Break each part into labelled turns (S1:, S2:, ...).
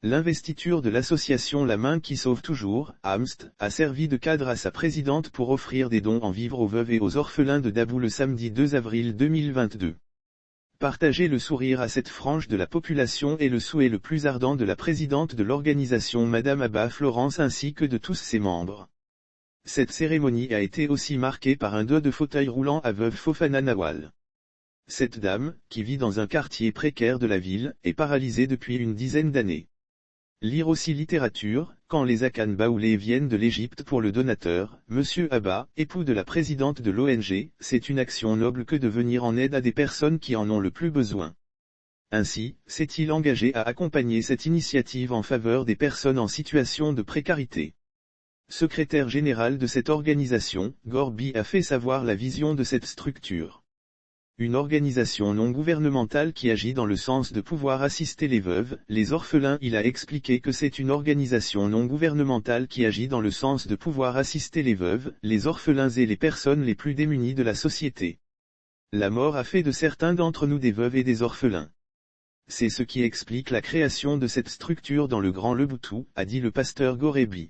S1: L'investiture de l'association La Main qui sauve toujours, AMST, a servi de cadre à sa présidente pour offrir des dons en vivres aux veuves et aux orphelins de Dabou le samedi 2 avril 2022. Partager le sourire à cette frange de la population est le souhait le plus ardent de la présidente de l'organisation Madame Abba Florence ainsi que de tous ses membres. Cette cérémonie a été aussi marquée par un don de fauteuil roulant à veuve Fofana Nawal. Cette dame, qui vit dans un quartier précaire de la ville, est paralysée depuis une dizaine d'années. Lire aussi littérature, quand les Akan Baoulé viennent de l'Égypte pour le donateur, Monsieur Abba, époux de la présidente de l'ONG, c'est une action noble que de venir en aide à des personnes qui en ont le plus besoin. Ainsi, s'est-il engagé à accompagner cette initiative en faveur des personnes en situation de précarité. Secrétaire général de cette organisation, Gorby a fait savoir la vision de cette structure. Une organisation non gouvernementale qui agit dans le sens de pouvoir assister les veuves, les orphelins. Il a expliqué que c'est une organisation non gouvernementale qui agit dans le sens de pouvoir assister les veuves, les orphelins et les personnes les plus démunies de la société. La mort a fait de certains d'entre nous des veuves et des orphelins. C'est ce qui explique la création de cette structure dans le Grand Leboutou, a dit le pasteur Gorebi.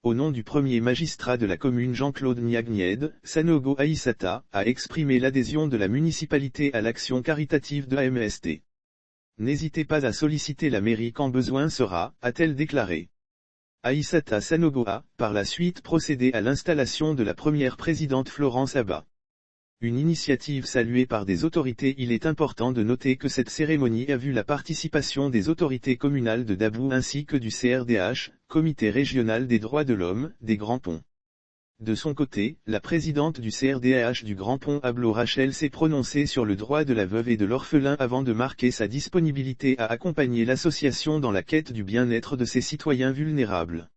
S1: Au nom du premier magistrat de la commune Jean-Claude Niagned, Sanogo Aïssata, a exprimé l'adhésion de la municipalité à l'action caritative de AMST. N'hésitez pas à solliciter la mairie quand besoin sera, a-t-elle déclaré. Aïssata Sanogo a, par la suite procédé à l'installation de la première présidente Florence Abba. Une initiative saluée par des autorités. Il est important de noter que cette cérémonie a vu la participation des autorités communales de Dabou ainsi que du CRDH, Comité régional des droits de l'homme, des Grands Ponts. De son côté, la présidente du CRDH du Grand Pont Ablo Rachel s'est prononcée sur le droit de la veuve et de l'orphelin avant de marquer sa disponibilité à accompagner l'association dans la quête du bien-être de ses citoyens vulnérables.